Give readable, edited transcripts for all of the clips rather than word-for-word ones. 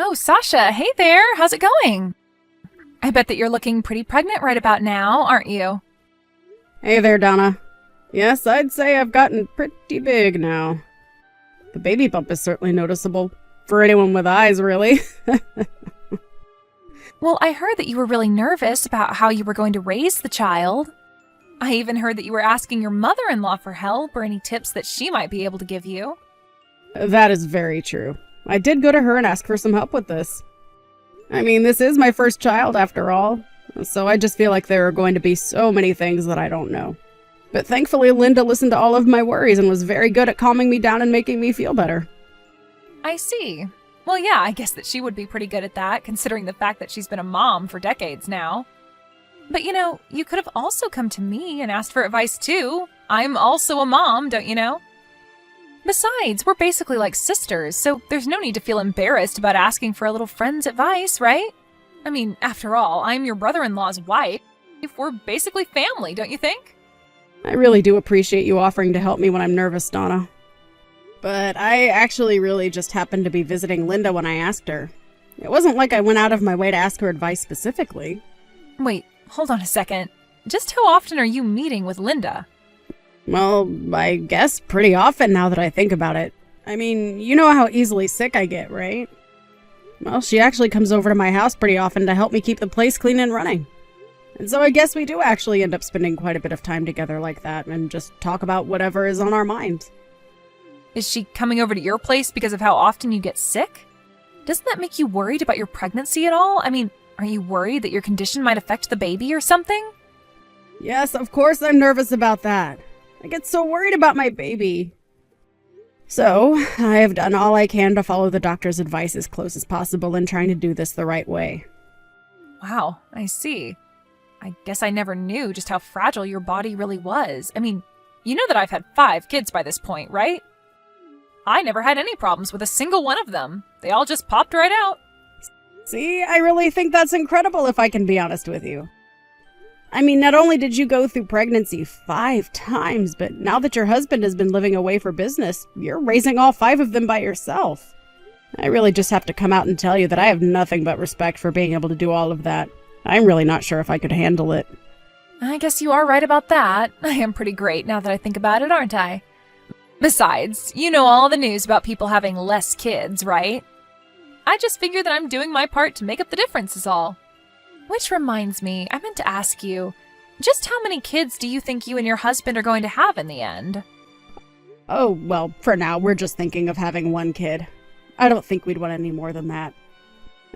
Oh, Sasha, hey there, how's it going? I bet that you're looking pretty pregnant right about now, aren't you? Hey there, Donna. Yes, I'd say I've gotten pretty big now. The baby bump is certainly noticeable. For anyone with eyes, really. Well, I heard that you were really nervous about how you were going to raise the child. I even heard that you were asking your mother-in-law for help or any tips that she might be able to give you. That is very true. I did go to her and ask for some help with this. I mean, this is my first child after all, so I just feel like there are going to be so many things that I don't know. But thankfully, Linda listened to all of my worries and was very good at calming me down and making me feel better. I see. Well, yeah, I guess that she would be pretty good at that, considering the fact that she's been a mom for decades now. But you could have also come to me and asked for advice too. I'm also a mom, don't you know? Besides, we're basically like sisters, so there's no need to feel embarrassed about asking for a little friend's advice, right? I mean, after all, I'm your brother-in-law's wife. We're basically family, don't you think? I really do appreciate you offering to help me when I'm nervous, Donna. But I actually really just happened to be visiting Linda when I asked her. It wasn't like I went out of my way to ask her advice specifically. Wait, hold on a second. Just how often are you meeting with Linda? Well, I guess pretty often now that I think about it. I mean, you know how easily sick I get, right? Well, she actually comes over to my house pretty often to help me keep the place clean and running. And so I guess we do actually end up spending quite a bit of time together like that and just talk about whatever is on our minds. Is she coming over to your place because of how often you get sick? Doesn't that make you worried about your pregnancy at all? I mean, are you worried that your condition might affect the baby or something? Yes, of course I'm nervous about that. I get so worried about my baby. So, I have done all I can to follow the doctor's advice as close as possible in trying to do this the right way. Wow, I see. I guess I never knew just how fragile your body really was. I mean, you know that I've had 5 kids by this point, right? I never had any problems with a single one of them. They all just popped right out. See, I really think that's incredible if I can be honest with you. I mean, not only did you go through pregnancy 5 times, but now that your husband has been living away for business, you're raising all 5 of them by yourself. I really just have to come out and tell you that I have nothing but respect for being able to do all of that. I'm really not sure if I could handle it. I guess you are right about that. I am pretty great now that I think about it, aren't I? Besides, you know all the news about people having less kids, right? I just figure that I'm doing my part to make up the difference is all. Which reminds me, I meant to ask you, just how many kids do you think you and your husband are going to have in the end? Oh, well, for now, we're just thinking of having 1 kid. I don't think we'd want any more than that.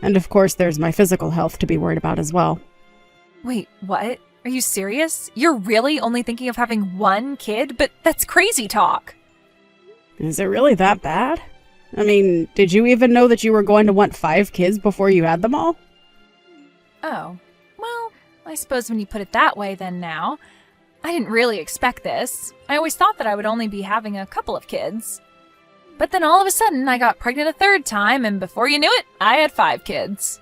And of course, there's my physical health to be worried about as well. Wait, what? Are you serious? You're really only thinking of having 1 kid? But that's crazy talk. Is it really that bad? I mean, did you even know that you were going to want 5 kids before you had them all? Oh, well, I suppose when you put it that way then now. I didn't really expect this. I always thought that I would only be having a couple of kids. But then all of a sudden I got pregnant a 3rd time, and before you knew it, I had 5 kids.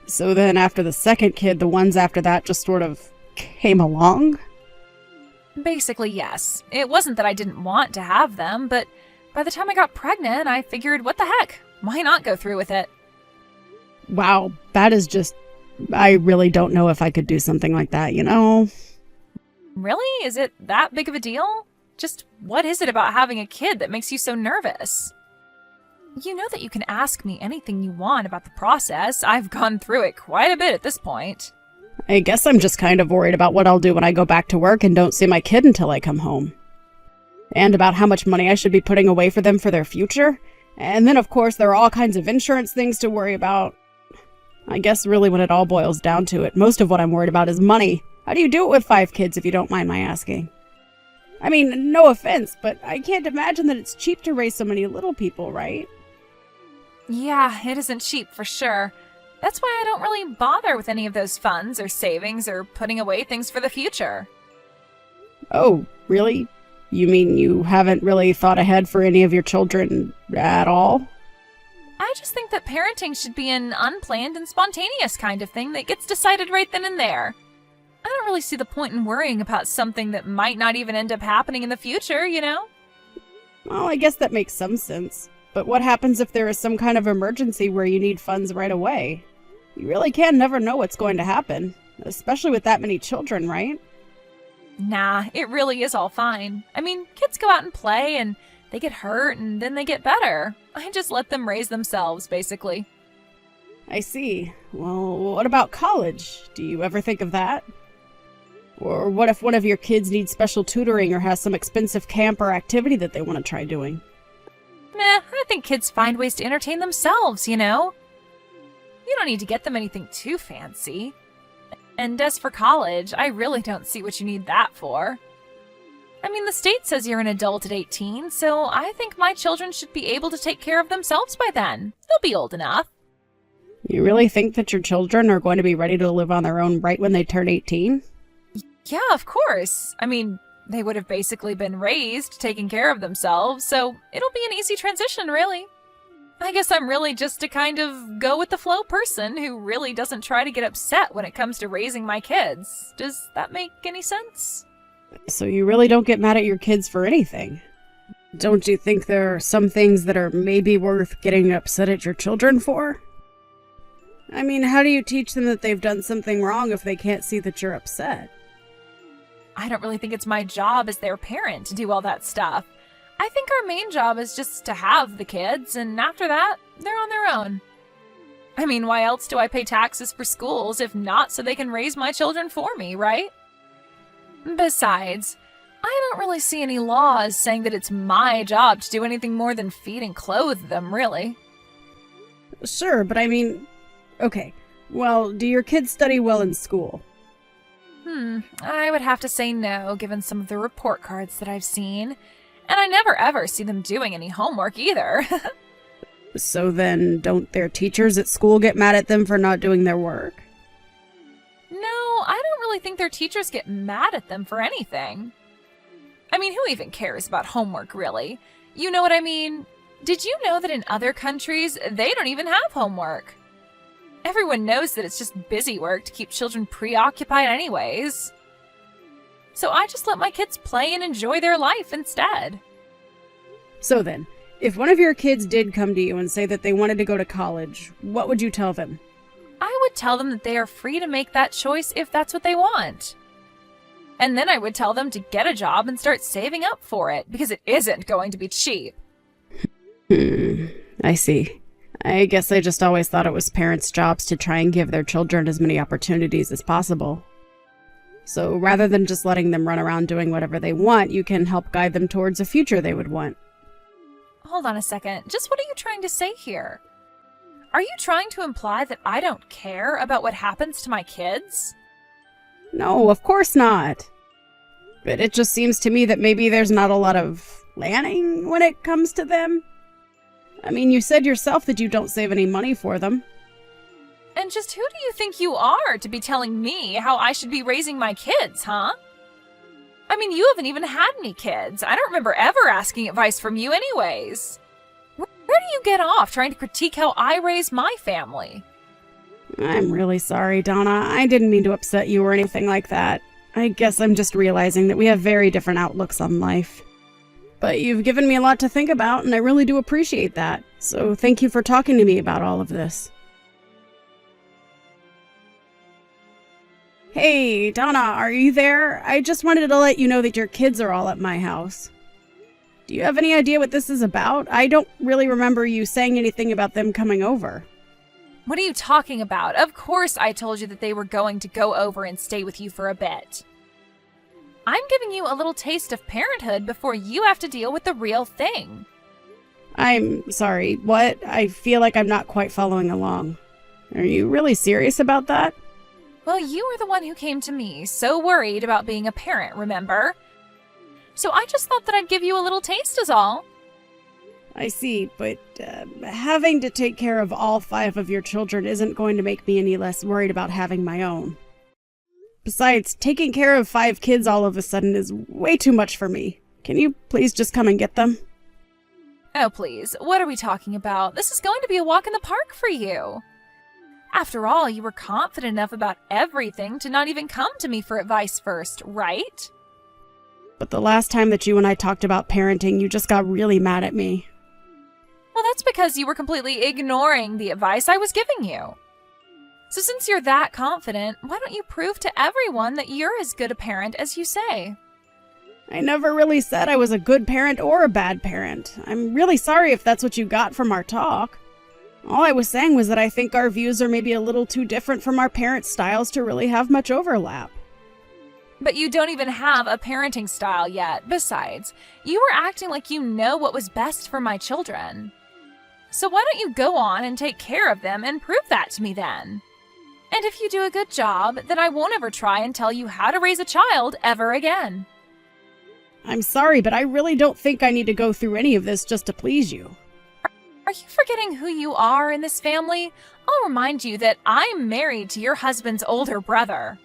So then after the 2nd kid, the ones after that just sort of came along? Basically, yes. It wasn't that I didn't want to have them, but by the time I got pregnant, I figured, what the heck? Why not go through with it? Wow, that is just... I really don't know if I could do something like that, you know? Really? Is it that big of a deal? Just what is it about having a kid that makes you so nervous? You know that you can ask me anything you want about the process. I've gone through it quite a bit at this point. I guess I'm just kind of worried about what I'll do when I go back to work and don't see my kid until I come home. And about how much money I should be putting away for them for their future. And then, of course, there are all kinds of insurance things to worry about. I guess really when it all boils down to it, most of what I'm worried about is money. How do you do it with 5 kids if you don't mind my asking? I mean, no offense, but I can't imagine that it's cheap to raise so many little people, right? Yeah, it isn't cheap for sure. That's why I don't really bother with any of those funds or savings or putting away things for the future. Oh, really? You mean you haven't really thought ahead for any of your children at all? I just think that parenting should be an unplanned and spontaneous kind of thing that gets decided right then and there. I don't really see the point in worrying about something that might not even end up happening in the future, you know? Well, I guess that makes some sense. But what happens if there is some kind of emergency where you need funds right away? You really can never know what's going to happen, especially with that many children, right? Nah, it really is all fine. I mean, kids go out and play and they get hurt and then they get better. I just let them raise themselves, basically. I see. Well, what about college? Do you ever think of that? Or what if one of your kids needs special tutoring or has some expensive camp or activity that they want to try doing? Meh, I think kids find ways to entertain themselves, you know? You don't need to get them anything too fancy. And as for college, I really don't see what you need that for. I mean, the state says you're an adult at 18, so I think my children should be able to take care of themselves by then. They'll be old enough. You really think that your children are going to be ready to live on their own right when they turn 18? Yeah, of course. I mean, they would have basically been raised taking care of themselves, so it'll be an easy transition, really. I guess I'm really just a kind of go-with-the-flow person who really doesn't try to get upset when it comes to raising my kids. Does that make any sense? So you really don't get mad at your kids for anything? Don't you think there are some things that are maybe worth getting upset at your children for? I mean, how do you teach them that they've done something wrong if they can't see that you're upset? I don't really think it's my job as their parent to do all that stuff. I think our main job is just to have the kids, and after that, they're on their own. I mean, why else do I pay taxes for schools if not so they can raise my children for me, right? Besides, I don't really see any laws saying that it's my job to do anything more than feed and clothe them, really. Sure, but I mean... Okay, well, do your kids study well in school? I would have to say no, given some of the report cards that I've seen. And I never ever see them doing any homework either. So then, don't their teachers at school get mad at them for not doing their work? No, I don't really think their teachers get mad at them for anything. I mean, who even cares about homework, really? You know what I mean? Did you know that in other countries, they don't even have homework? Everyone knows that it's just busy work to keep children preoccupied anyways. So I just let my kids play and enjoy their life instead. So then, if one of your kids did come to you and say that they wanted to go to college, what would you tell them? I would tell them that they are free to make that choice if that's what they want. And then I would tell them to get a job and start saving up for it, because it isn't going to be cheap. I see. I guess I just always thought it was parents' jobs to try and give their children as many opportunities as possible. So rather than just letting them run around doing whatever they want, you can help guide them towards a future they would want. Hold on a second. Just what are you trying to say here? Are you trying to imply that I don't care about what happens to my kids? No, of course not. But it just seems to me that maybe there's not a lot of planning when it comes to them. I mean, you said yourself that you don't save any money for them. And just who do you think you are to be telling me how I should be raising my kids, huh? I mean, you haven't even had any kids. I don't remember ever asking advice from you anyways. Where do you get off trying to critique how I raise my family? I'm really sorry, Donna. I didn't mean to upset you or anything like that. I guess I'm just realizing that we have very different outlooks on life. But you've given me a lot to think about, and I really do appreciate that. So thank you for talking to me about all of this. Hey, Donna, are you there? I just wanted to let you know that your kids are all at my house. Do you have any idea what this is about? I don't really remember you saying anything about them coming over. What are you talking about? Of course I told you that they were going to go over and stay with you for a bit. I'm giving you a little taste of parenthood before you have to deal with the real thing. I'm sorry, what? I feel like I'm not quite following along. Are you really serious about that? Well, you were the one who came to me, so worried about being a parent, remember? So I just thought that I'd give you a little taste is all. I see, but having to take care of all 5 of your children isn't going to make me any less worried about having my own. Besides, taking care of 5 kids all of a sudden is way too much for me. Can you please just come and get them? Oh, please. What are we talking about? This is going to be a walk in the park for you. After all, you were confident enough about everything to not even come to me for advice first, right? But the last time that you and I talked about parenting, you just got really mad at me. Well, that's because you were completely ignoring the advice I was giving you. So since you're that confident, why don't you prove to everyone that you're as good a parent as you say? I never really said I was a good parent or a bad parent. I'm really sorry if that's what you got from our talk. All I was saying was that I think our views are maybe a little too different from our parents' styles to really have much overlap. But you don't even have a parenting style yet. Besides, you were acting like you know what was best for my children. So why don't you go on and take care of them and prove that to me then? And if you do a good job, then I won't ever try and tell you how to raise a child ever again. I'm sorry, but I really don't think I need to go through any of this just to please you. Are you forgetting who you are in this family? I'll remind you that I'm married to your husband's older brother.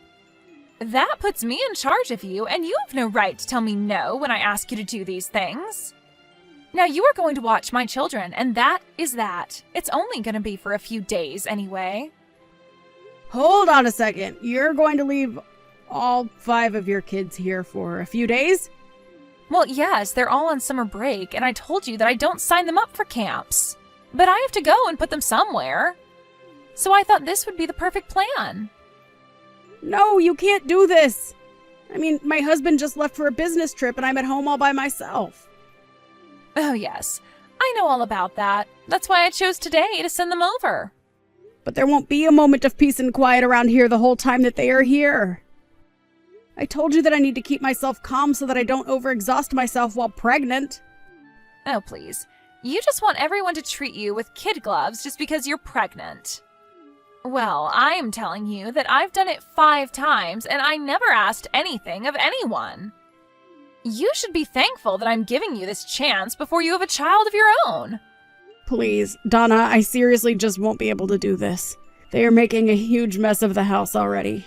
That puts me in charge of you, and you have no right to tell me no when I ask you to do these things. Now you are going to watch my children, and that is that. It's only going to be for a few days anyway. Hold on a second. You're going to leave all 5 of your kids here for a few days? Well, yes, they're all on summer break, and I told you that I don't sign them up for camps. But I have to go and put them somewhere. So I thought this would be the perfect plan. No, you can't do this. I mean, my husband just left for a business trip and I'm at home all by myself. Oh, yes. I know all about that. That's why I chose today to send them over. But there won't be a moment of peace and quiet around here the whole time that they are here. I told you that I need to keep myself calm so that I don't overexhaust myself while pregnant. Oh, please. You just want everyone to treat you with kid gloves just because you're pregnant. Well, I am telling you that I've done it 5 times and I never asked anything of anyone. You should be thankful that I'm giving you this chance before you have a child of your own. Please, Donna, I seriously just won't be able to do this. They are making a huge mess of the house already.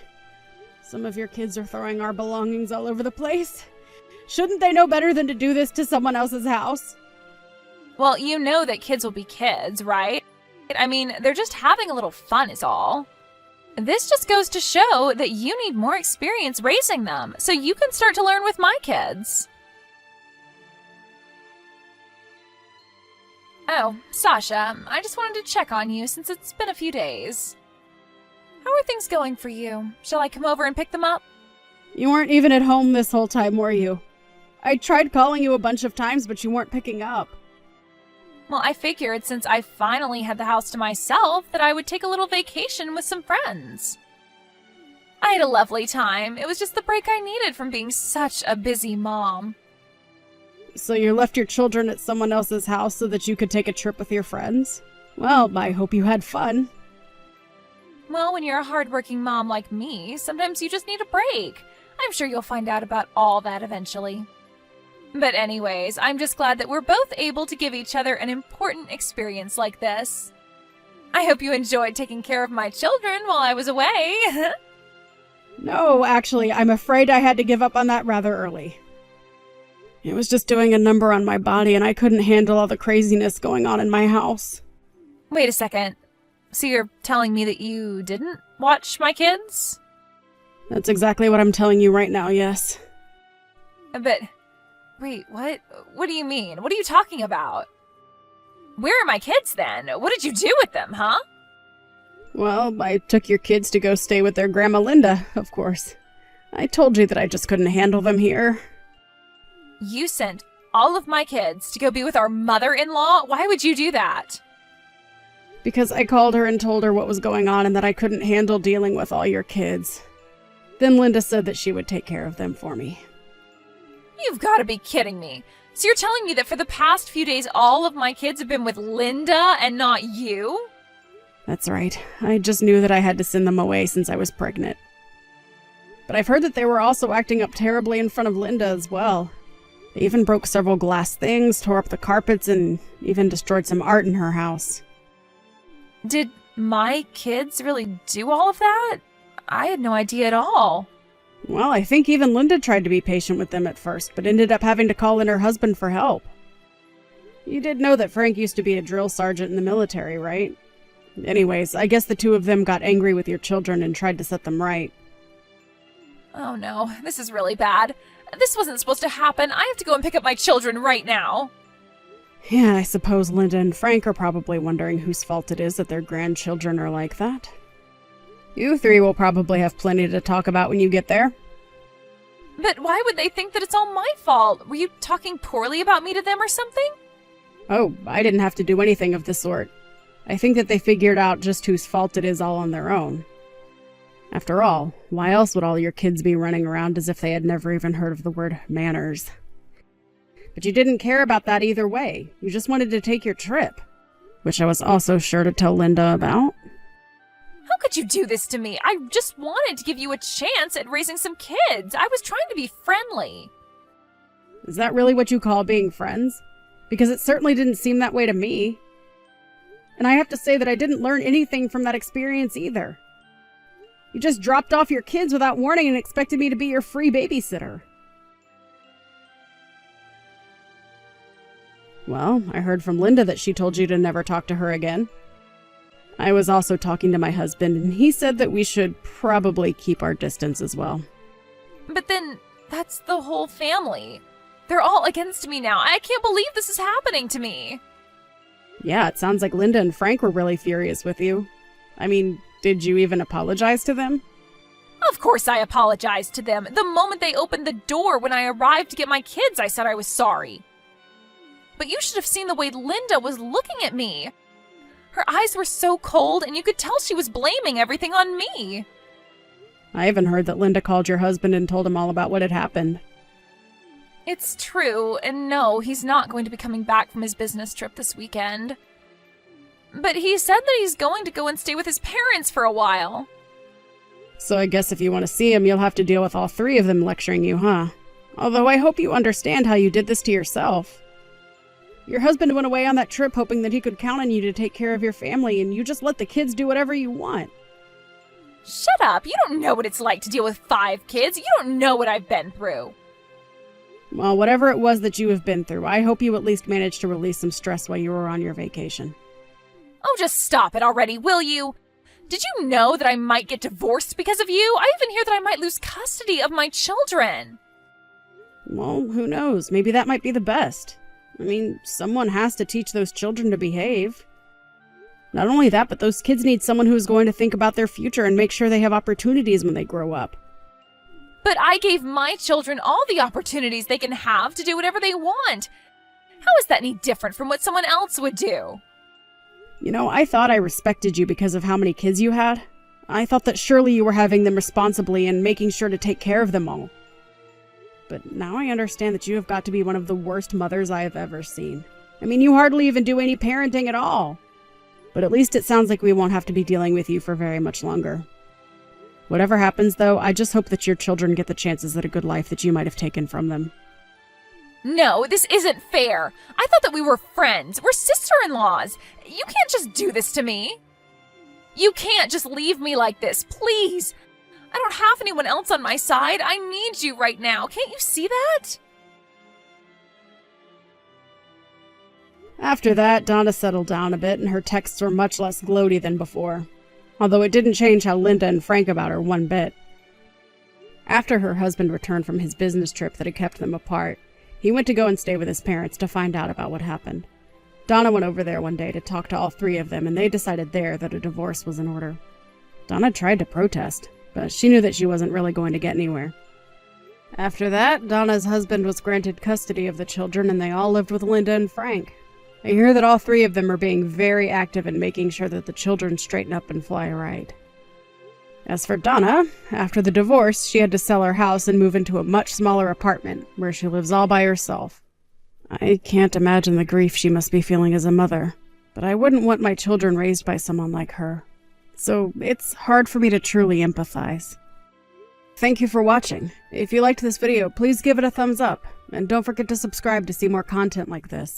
Some of your kids are throwing our belongings all over the place. Shouldn't they know better than to do this to someone else's house? Well, you know that kids will be kids, right? I mean, they're just having a little fun is all. This just goes to show that you need more experience raising them, so you can start to learn with my kids. Oh, Sasha, I just wanted to check on you since it's been a few days. How are things going for you? Shall I come over and pick them up? You weren't even at home this whole time, were you? I tried calling you a bunch of times, but you weren't picking up. Well, I figured since I finally had the house to myself that I would take a little vacation with some friends. I had a lovely time. It was just the break I needed from being such a busy mom. So you left your children at someone else's house so that you could take a trip with your friends? Well, I hope you had fun. Well, when you're a hardworking mom like me, sometimes you just need a break. I'm sure you'll find out about all that eventually. But anyways, I'm just glad that we're both able to give each other an important experience like this. I hope you enjoyed taking care of my children while I was away. No, actually, I'm afraid I had to give up on that rather early. It was just doing a number on my body and I couldn't handle all the craziness going on in my house. Wait a second. So you're telling me that you didn't watch my kids? That's exactly what I'm telling you right now, yes. But... wait, what? What do you mean? What are you talking about? Where are my kids then? What did you do with them, huh? Well, I took your kids to go stay with their Grandma Linda, of course. I told you that I just couldn't handle them here. You sent all of my kids to go be with our mother-in-law? Why would you do that? Because I called her and told her what was going on and that I couldn't handle dealing with all your kids. Then Linda said that she would take care of them for me. You've got to be kidding me. So you're telling me that for the past few days all of my kids have been with Linda and not you? That's right. I just knew that I had to send them away since I was pregnant. But I've heard that they were also acting up terribly in front of Linda as well. They even broke several glass things, tore up the carpets, and even destroyed some art in her house. Did my kids really do all of that? I had no idea at all. Well, I think even Linda tried to be patient with them at first, but ended up having to call in her husband for help. You did know that Frank used to be a drill sergeant in the military, right? Anyways, I guess the two of them got angry with your children and tried to set them right. Oh no, this is really bad. This wasn't supposed to happen. I have to go and pick up my children right now. Yeah, I suppose Linda and Frank are probably wondering whose fault it is that their grandchildren are like that. You three will probably have plenty to talk about when you get there. But why would they think that it's all my fault? Were you talking poorly about me to them or something? Oh, I didn't have to do anything of the sort. I think that they figured out just whose fault it is all on their own. After all, why else would all your kids be running around as if they had never even heard of the word manners? But you didn't care about that either way. You just wanted to take your trip, which I was also sure to tell Linda about. How could you do this to me? I just wanted to give you a chance at raising some kids. I was trying to be friendly. Is that really what you call being friends? Because it certainly didn't seem that way to me. And I have to say that I didn't learn anything from that experience either. You just dropped off your kids without warning and expected me to be your free babysitter. Well, I heard from Linda that she told you to never talk to her again. I was also talking to my husband, and he said that we should probably keep our distance as well. But then, that's the whole family. They're all against me now. I can't believe this is happening to me. Yeah, it sounds like Linda and Frank were really furious with you. I mean, did you even apologize to them? Of course I apologized to them. The moment they opened the door when I arrived to get my kids, I said I was sorry. But you should have seen the way Linda was looking at me. Her eyes were so cold, and you could tell she was blaming everything on me. I even heard that Linda called your husband and told him all about what had happened. It's true, and no, he's not going to be coming back from his business trip this weekend. But he said that he's going to go and stay with his parents for a while. So I guess if you want to see him, you'll have to deal with all three of them lecturing you, huh? Although I hope you understand how you did this to yourself. Your husband went away on that trip hoping that he could count on you to take care of your family, and you just let the kids do whatever you want. Shut up! You don't know what it's like to deal with 5 kids. You don't know what I've been through. Well, whatever it was that you have been through, I hope you at least managed to release some stress while you were on your vacation. Oh, just stop it already, will you? Did you know that I might get divorced because of you? I even hear that I might lose custody of my children. Well, who knows? Maybe that might be the best. I mean, someone has to teach those children to behave. Not only that, but those kids need someone who is going to think about their future and make sure they have opportunities when they grow up. But I gave my children all the opportunities they can have to do whatever they want. How is that any different from what someone else would do? You know, I thought I respected you because of how many kids you had. I thought that surely you were having them responsibly and making sure to take care of them all. But now I understand that you have got to be one of the worst mothers I have ever seen. I mean, you hardly even do any parenting at all. But at least it sounds like we won't have to be dealing with you for very much longer. Whatever happens, though, I just hope that your children get the chances at a good life that you might have taken from them. No, this isn't fair. I thought that we were friends. We're sister-in-laws. You can't just do this to me. You can't just leave me like this, please. I don't have anyone else on my side. I need you right now. Can't you see that? After that, Donna settled down a bit, and her texts were much less gloaty than before. Although it didn't change how Linda and Frank about her one bit. After her husband returned from his business trip that had kept them apart, he went to go and stay with his parents to find out about what happened. Donna went over there one day to talk to all three of them, and they decided there that a divorce was in order. Donna tried to protest, but she knew that she wasn't really going to get anywhere. After that, Donna's husband was granted custody of the children, and they all lived with Linda and Frank. I hear that all three of them are being very active in making sure that the children straighten up and fly right. As for Donna, after the divorce, she had to sell her house and move into a much smaller apartment, where she lives all by herself. I can't imagine the grief she must be feeling as a mother, but I wouldn't want my children raised by someone like her. So it's hard for me to truly empathize. Thank you for watching. If you liked this video, please give it a thumbs up, and don't forget to subscribe to see more content like this.